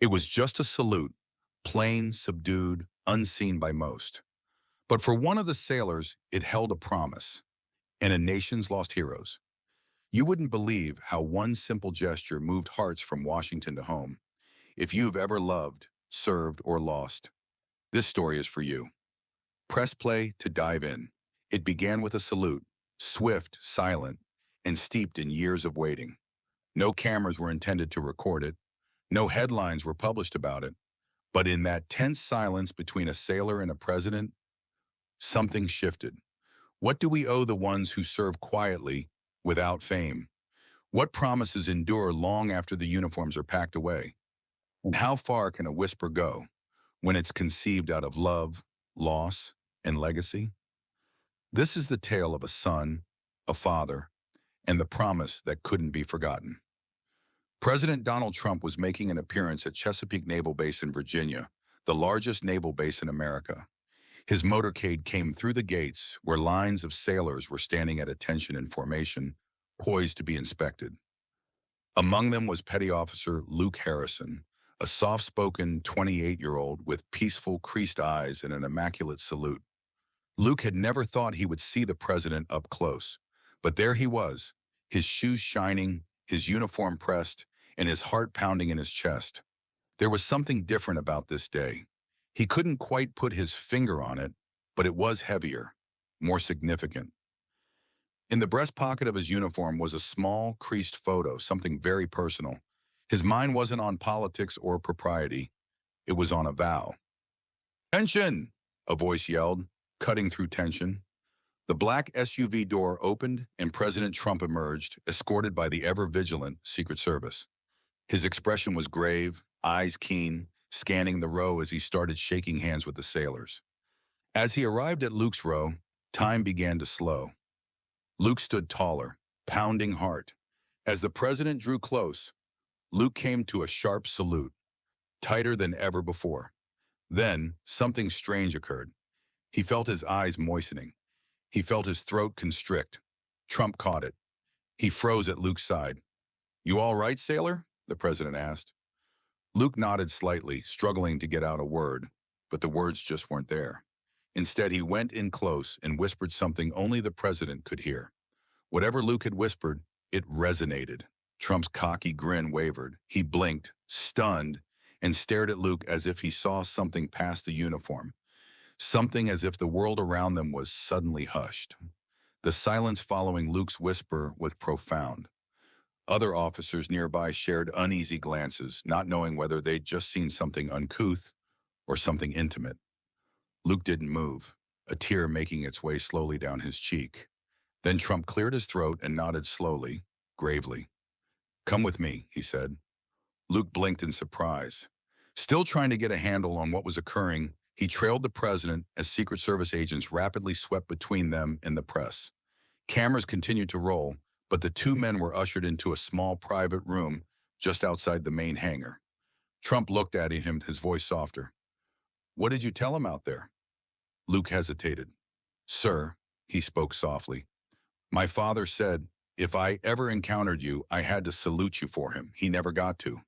It was just a salute, plain, subdued, unseen by most. But for one of the sailors, it held a promise, and a nation's lost heroes. You wouldn't believe how one simple gesture moved hearts from Washington to home. If you've ever loved, served, or lost, this story is for you. Press play to dive in. It began with a salute, swift, silent, and steeped in years of waiting. No cameras were intended to record it. No headlines were published about it. But in that tense silence between a sailor and a president, something shifted. What do we owe the ones who serve quietly, without fame? What promises endure long after the uniforms are packed away? And how far can a whisper go when it's conceived out of love, loss, and legacy? This is the tale of a son, a father, and the promise that couldn't be forgotten. President Donald Trump was making an appearance at Chesapeake Naval Base in Virginia, the largest naval base in America. His motorcade came through the gates where lines of sailors were standing at attention in formation, poised to be inspected. Among them was Petty Officer Luke Harrison, a soft-spoken 28-year-old with peaceful, creased eyes and an immaculate salute. Luke had never thought he would see the president up close, but there he was, his shoes shining, his uniform pressed, and his heart pounding in his chest. There was something different about this day. He couldn't quite put his finger on it, but it was heavier, more significant. In the breast pocket of his uniform was a small, creased photo, something very personal. His mind wasn't on politics or propriety. It was on a vow. "Attention!" a voice yelled, cutting through tension. The black SUV door opened and President Trump emerged, escorted by the ever-vigilant Secret Service. His expression was grave, eyes keen, scanning the row as he started shaking hands with the sailors. As he arrived at Luke's row, time began to slow. Luke stood taller, pounding heart. As the president drew close, Luke came to a sharp salute, tighter than ever before. Then, something strange occurred. He felt his eyes moistening. He felt his throat constrict. Trump caught it. He froze at Luke's side. "You all right, sailor?" the president asked. Luke nodded slightly, struggling to get out a word, but the words just weren't there. Instead, he went in close and whispered something only the president could hear. Whatever Luke had whispered, it resonated. Trump's cocky grin wavered. He blinked, stunned, and stared at Luke as if he saw something past the uniform. Something as if the world around them was suddenly hushed. The silence following Luke's whisper was profound. Other officers nearby shared uneasy glances, not knowing whether they'd just seen something uncouth or something intimate. Luke didn't move, a tear making its way slowly down his cheek. Then Trump cleared his throat and nodded slowly, gravely. "Come with me," he said. Luke blinked in surprise. Still trying to get a handle on what was occurring, he trailed the president as Secret Service agents rapidly swept between them and the press. Cameras continued to roll, but the two men were ushered into a small private room just outside the main hangar. Trump looked at him, his voice softer. "What did you tell him out there?" Luke hesitated. "Sir," he spoke softly, "my father said, if I ever encountered you, I had to salute you for him. He never got to."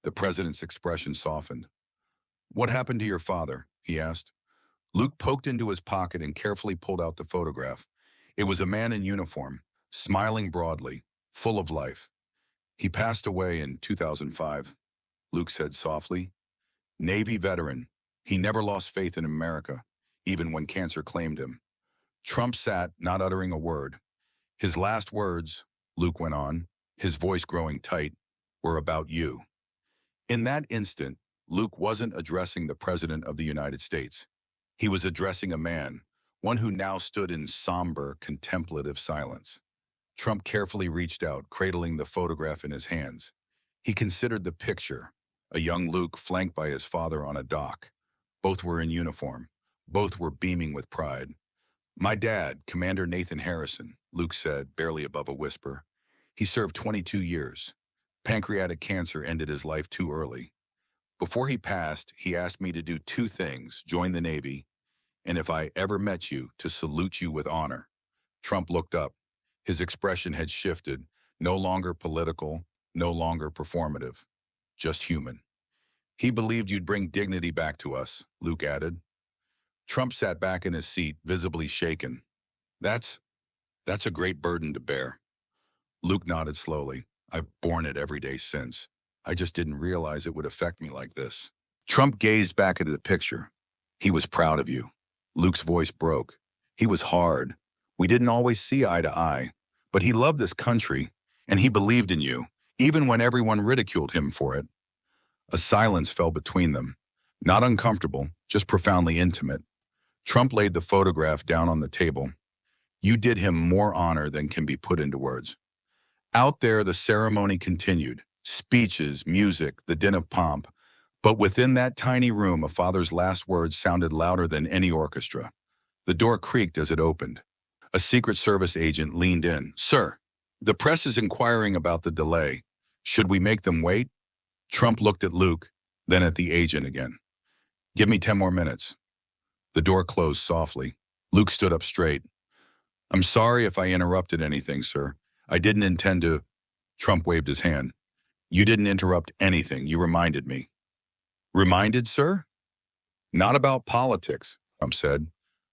The president's expression softened. "What happened to your father?" he asked. Luke poked into his pocket and carefully pulled out the photograph. It was a man in uniform, smiling broadly, full of life. "He passed away in 2005, Luke said softly. "Navy veteran. He never lost faith in America, even when cancer claimed him." Trump sat, not uttering a word. "His last words," Luke went on, his voice growing tight, "were about you." In that instant, Luke wasn't addressing the President of the United States. He was addressing a man, one who now stood in somber, contemplative silence. Trump carefully reached out, cradling the photograph in his hands. He considered the picture, a young Luke flanked by his father on a dock. Both were in uniform. Both were beaming with pride. "My dad, Commander Nathan Harrison," Luke said, barely above a whisper. "He served 22 years. Pancreatic cancer ended his life too early. Before he passed, he asked me to do two things: join the Navy, and if I ever met you, to salute you with honor." Trump looked up. His expression had shifted, no longer political, no longer performative, just human. He believed you'd bring dignity back to us, Luke added. Trump sat back in his seat, visibly shaken. That's, that's a great burden to bear. Luke nodded slowly. I've borne it every day since. I just didn't realize it would affect me like this. Trump gazed back at the picture. He was proud of you. Luke's voice broke. He was hard. We didn't always see eye to eye, but he loved this country, and he believed in you, even when everyone ridiculed him for it. A silence fell between them. Not uncomfortable, just profoundly intimate. Trump laid the photograph down on the table. You did him more honor than can be put into words. Out there, the ceremony continued. Speeches, music, the din of pomp. But within that tiny room, a father's last words sounded louder than any orchestra. The door creaked as it opened. A Secret Service agent leaned in. Sir, the press is inquiring about the delay. Should we make them wait? Trump looked at Luke, then at the agent again. Give me 10 more minutes. The door closed softly. Luke stood up straight. I'm sorry if I interrupted anything, sir. I didn't intend to. Trump waved his hand. You didn't interrupt anything. You reminded me. Reminded, sir? Not about politics, Trump said.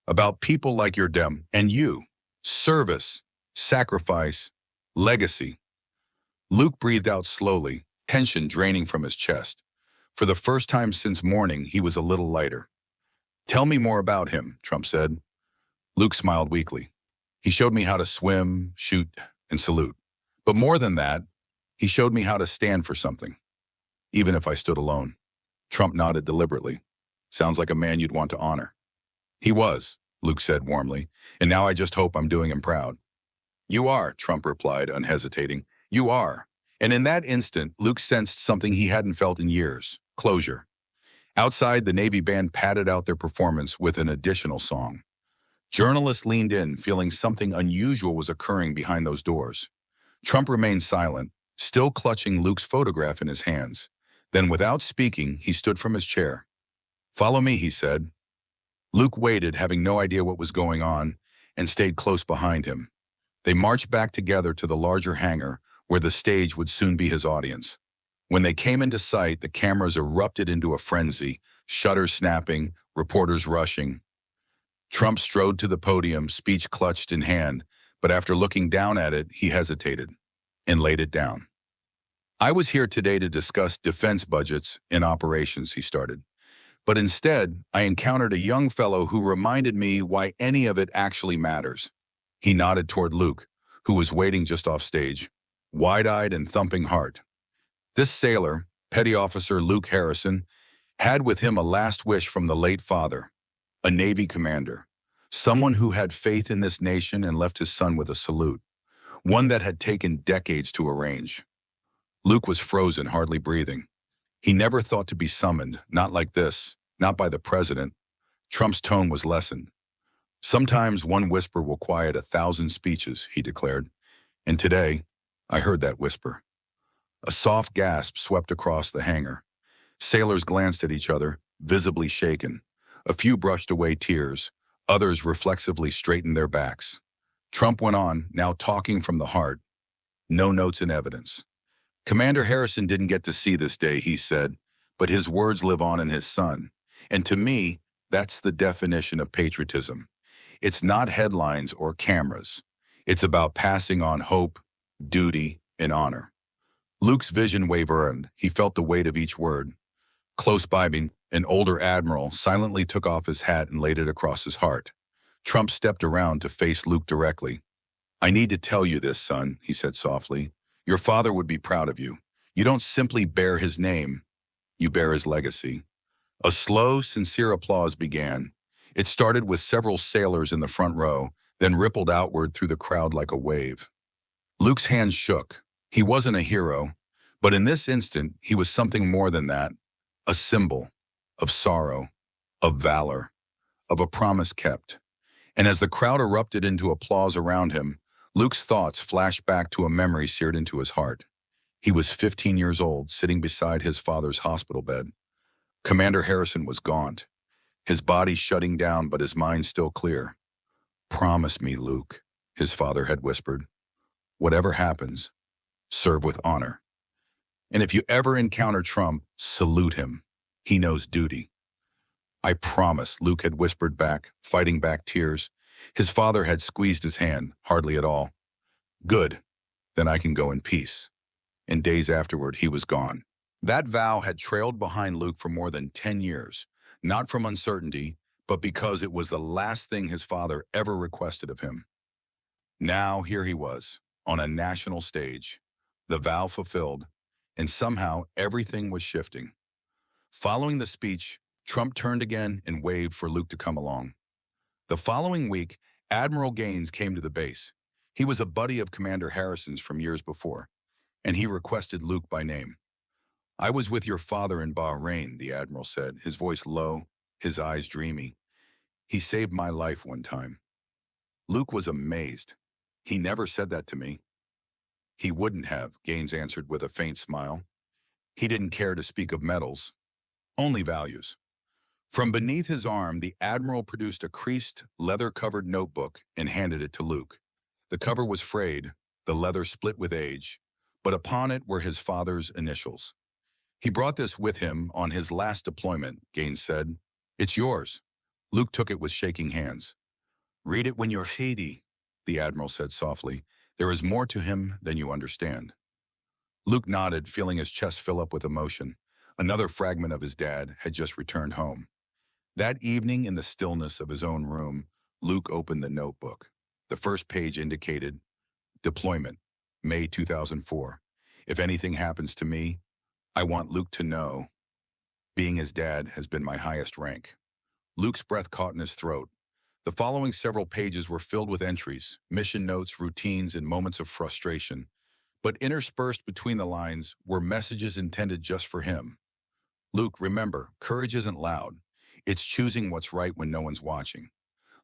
About people like your dem and you. Service, sacrifice, legacy. Luke breathed out slowly, tension draining from his chest. For the first time since morning, he was a little lighter. Tell me more about him, Trump said. Luke smiled weakly. He showed me how to swim, shoot, and salute. But more than that, he showed me how to stand for something, even if I stood alone. Trump nodded deliberately. Sounds like a man you'd want to honor. He was, Luke said warmly, and now I just hope I'm doing him proud. You are, Trump replied, unhesitating. You are. And in that instant, Luke sensed something he hadn't felt in years. Closure. Outside, the Navy band padded out their performance with an additional song. Journalists leaned in, feeling something unusual was occurring behind those doors. Trump remained silent, still clutching Luke's photograph in his hands. Then, without speaking, he stood from his chair. Follow me, he said. Luke waited, having no idea what was going on, and stayed close behind him. They marched back together to the larger hangar, where the stage would soon be his audience. When they came into sight, the cameras erupted into a frenzy, shutters snapping, reporters rushing. Trump strode to the podium, speech clutched in hand, but after looking down at it, he hesitated and laid it down. I was here today to discuss defense budgets and operations, he started. But instead, I encountered a young fellow who reminded me why any of it actually matters. He nodded toward Luke, who was waiting just off stage, wide-eyed and thumping heart. This sailor, Petty Officer Luke Harrison, had with him a last wish from the late father, a Navy commander, someone who had faith in this nation and left his son with a salute, one that had taken decades to arrange. Luke was frozen, hardly breathing. He never thought to be summoned, not like this, not by the president. Trump's tone was lessened. Sometimes one whisper will quiet 1,000 speeches, he declared. And today, I heard that whisper. A soft gasp swept across the hangar. Sailors glanced at each other, visibly shaken. A few brushed away tears. Others reflexively straightened their backs. Trump went on, now talking from the heart. No notes in evidence. Commander Harrison didn't get to see this day, he said, but his words live on in his son. And to me, that's the definition of patriotism. It's not headlines or cameras. It's about passing on hope, duty, and honor. Luke's vision wavered. He felt the weight of each word. Close by me, an older admiral silently took off his hat and laid it across his heart. Trump stepped around to face Luke directly. I need to tell you this, son, he said softly. Your father would be proud of you. You don't simply bear his name, you bear his legacy. A slow, sincere applause began. It started with several sailors in the front row, then rippled outward through the crowd like a wave. Luke's hands shook. He wasn't a hero, but in this instant, he was something more than that. A symbol of sorrow, of valor, of a promise kept. And as the crowd erupted into applause around him, Luke's thoughts flashed back to a memory seared into his heart. He was 15 years old, sitting beside his father's hospital bed. Commander Harrison was gaunt, his body shutting down but his mind still clear. Promise me, Luke, his father had whispered. Whatever happens, serve with honor. And if you ever encounter Trump, salute him. He knows duty. I promise, Luke had whispered back, fighting back tears. His father had squeezed his hand, hardly at all. Good, then I can go in peace. And days afterward, he was gone. That vow had trailed behind Luke for more than 10 years, not from uncertainty, but because it was the last thing his father ever requested of him. Now here he was, on a national stage, the vow fulfilled, and somehow everything was shifting. Following the speech, Trump turned again and waved for Luke to come along. The following week, Admiral Gaines came to the base. He was a buddy of Commander Harrison's from years before, and he requested Luke by name. I was with your father in Bahrain, the Admiral said, his voice low, his eyes dreamy. He saved my life one time. Luke was amazed. He never said that to me. He wouldn't have, Gaines answered with a faint smile. He didn't care to speak of medals, only values. From beneath his arm, the Admiral produced a creased, leather-covered notebook and handed it to Luke. The cover was frayed, the leather split with age, but upon it were his father's initials. He brought this with him on his last deployment, Gaines said. It's yours. Luke took it with shaking hands. Read it when you're ready, the Admiral said softly. There is more to him than you understand. Luke nodded, feeling his chest fill up with emotion. Another fragment of his dad had just returned home. That evening, in the stillness of his own room, Luke opened the notebook. The first page indicated, Deployment, May 2004. If anything happens to me, I want Luke to know, being his dad has been my highest rank. Luke's breath caught in his throat. The following several pages were filled with entries, mission notes, routines, and moments of frustration. But interspersed between the lines were messages intended just for him. Luke, remember, courage isn't loud. It's choosing what's right when no one's watching.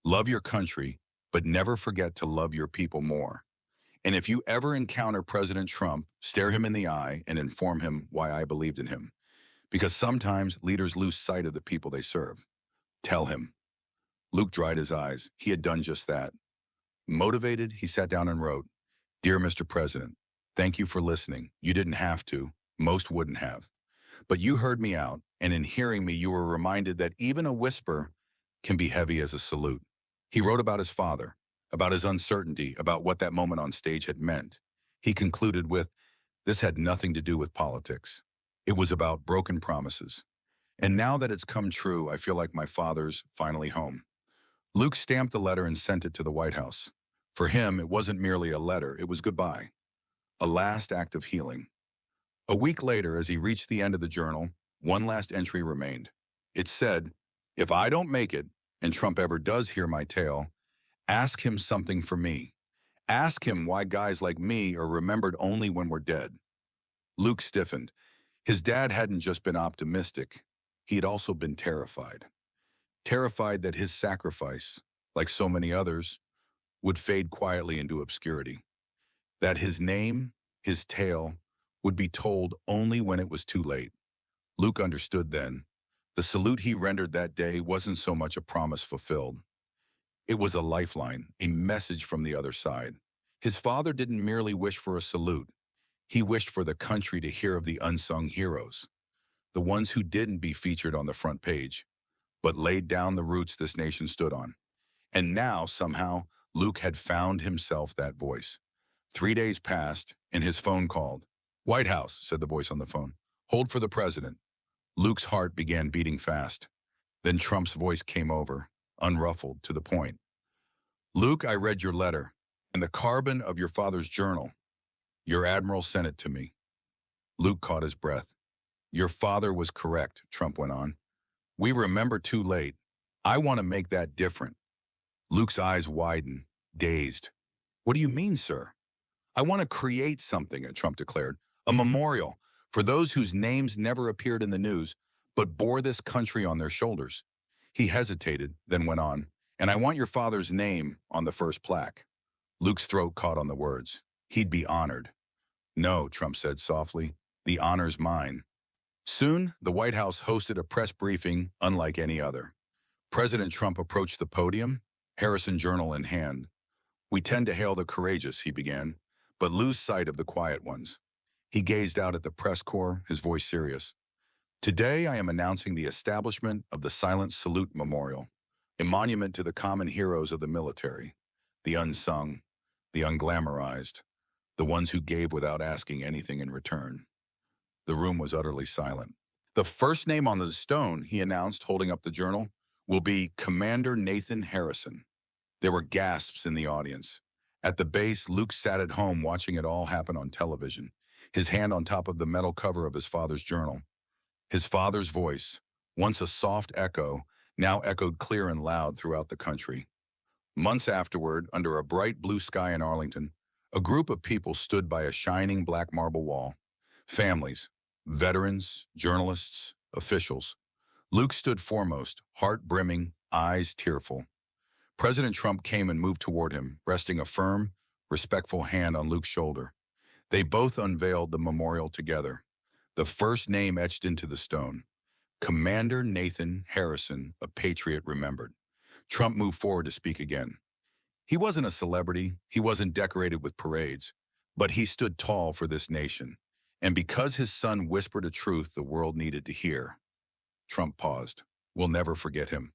Love your country, but never forget to love your people more. And if you ever encounter President Trump, stare him in the eye and inform him why I believed in him. Because sometimes leaders lose sight of the people they serve. Tell him. Luke dried his eyes. He had done just that. Motivated, he sat down and wrote, Dear Mr. President, thank you for listening. You didn't have to. Most wouldn't have. But you heard me out, and in hearing me, you were reminded that even a whisper can be heavy as a salute. He wrote about his father, about his uncertainty, about what that moment on stage had meant. He concluded with, this had nothing to do with politics. It was about broken promises. And now that it's come true, I feel like my father's finally home. Luke stamped the letter and sent it to the White House. For him, it wasn't merely a letter, it was goodbye. A last act of healing. A week later, as he reached the end of the journal, one last entry remained. It said, if I don't make it, and Trump ever does hear my tale, ask him something for me. Ask him why guys like me are remembered only when we're dead. Luke stiffened. His dad hadn't just been optimistic, he had also been terrified. Terrified that his sacrifice, like so many others, would fade quietly into obscurity. That his name, his tale, would be told only when it was too late. Luke understood then. The salute he rendered that day wasn't so much a promise fulfilled. It was a lifeline, a message from the other side. His father didn't merely wish for a salute. He wished for the country to hear of the unsung heroes, the ones who didn't be featured on the front page, but laid down the roots this nation stood on. And now, somehow, Luke had found himself that voice. 3 days passed, and his phone called. White House, said the voice on the phone. Hold for the president. Luke's heart began beating fast. Then Trump's voice came over, unruffled, to the point. Luke, I read your letter, and the carbon of your father's journal. Your admiral sent it to me. Luke caught his breath. Your father was correct, Trump went on. We remember too late. I want to make that different. Luke's eyes widened, dazed. What do you mean, sir? I want to create something, Trump declared. A memorial for those whose names never appeared in the news, but bore this country on their shoulders. He hesitated, then went on. And I want your father's name on the first plaque. Luke's throat caught on the words. He'd be honored. No, Trump said softly. The honor's mine. Soon, the White House hosted a press briefing unlike any other. President Trump approached the podium, Harrison journal in hand. We tend to hail the courageous, he began, but lose sight of the quiet ones. He gazed out at the press corps, his voice serious. Today, I am announcing the establishment of the Silent Salute Memorial, a monument to the common heroes of the military, the unsung, the unglamorized, the ones who gave without asking anything in return. The room was utterly silent. The first name on the stone, he announced, holding up the journal, will be Commander Nathan Harrison. There were gasps in the audience. At the base, Luke sat at home watching it all happen on television, his hand on top of the metal cover of his father's journal. His father's voice, once a soft echo, now echoed clear and loud throughout the country. Months afterward, under a bright blue sky in Arlington, a group of people stood by a shining black marble wall. Families, veterans, journalists, officials. Luke stood foremost, heart brimming, eyes tearful. President Trump came and moved toward him, resting a firm, respectful hand on Luke's shoulder. They both unveiled the memorial together. The first name etched into the stone, Commander Nathan Harrison, a patriot remembered. Trump moved forward to speak again. He wasn't a celebrity, he wasn't decorated with parades, but he stood tall for this nation. And because his son whispered a truth the world needed to hear. Trump paused. We'll never forget him.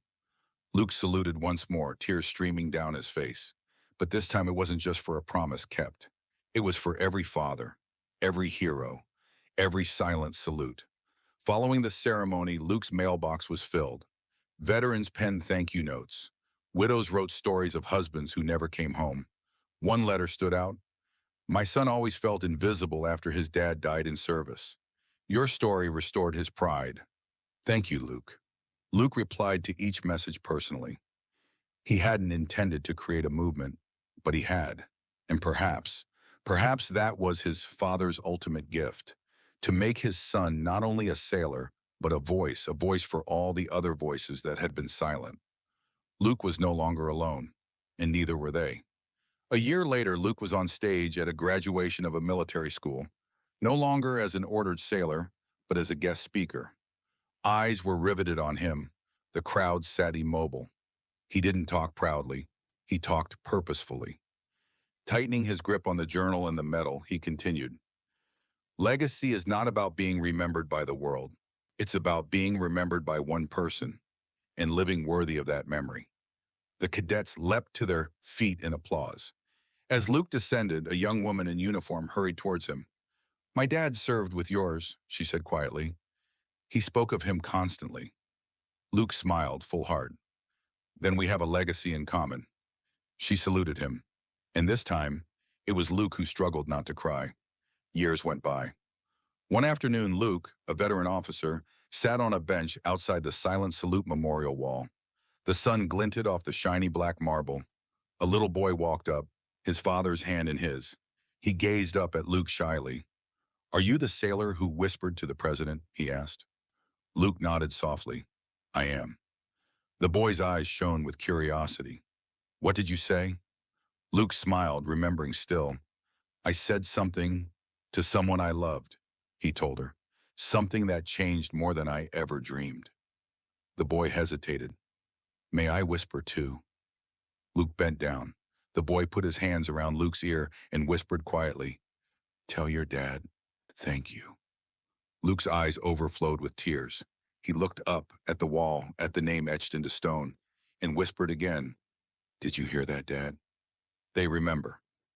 Luke saluted once more, tears streaming down his face. But this time it wasn't just for a promise kept. It was for every father, every hero, every silent salute. Following the ceremony, Luke's mailbox was filled. Veterans penned thank you notes. Widows wrote stories of husbands who never came home. One letter stood out. My son always felt invisible after his dad died in service. Your story restored his pride. Thank you, Luke. Luke replied to each message personally. He hadn't intended to create a movement, but he had. And perhaps that was his father's ultimate gift, to make his son not only a sailor, but a voice for all the other voices that had been silent. Luke was no longer alone, and neither were they. A year later, Luke was on stage at a graduation of a military school, no longer as an ordered sailor, but as a guest speaker. Eyes were riveted on him. The crowd sat immobile. He didn't talk proudly. He talked purposefully. Tightening his grip on the journal and the medal, he continued, Legacy is not about being remembered by the world. It's about being remembered by one person and living worthy of that memory. The cadets leapt to their feet in applause. As Luke descended, a young woman in uniform hurried towards him. My dad served with yours, she said quietly. He spoke of him constantly. Luke smiled, full heart. Then we have a legacy in common. She saluted him. And this time, it was Luke who struggled not to cry. Years went by. One afternoon, Luke, a veteran officer, sat on a bench outside the Silent Salute Memorial wall. The sun glinted off the shiny black marble. A little boy walked up, his father's hand in his. He gazed up at Luke shyly. Are you the sailor who whispered to the president? He asked. Luke nodded softly. I am. The boy's eyes shone with curiosity. What did you say? Luke smiled, remembering still. I said something to someone I loved, he told her. Something that changed more than I ever dreamed. The boy hesitated. May I whisper too? Luke bent down. The boy put his hands around Luke's ear and whispered quietly, Tell your dad, thank you. Luke's eyes overflowed with tears. He looked up at the wall, at the name etched into stone, and whispered again, Did you hear that, Dad? They remember.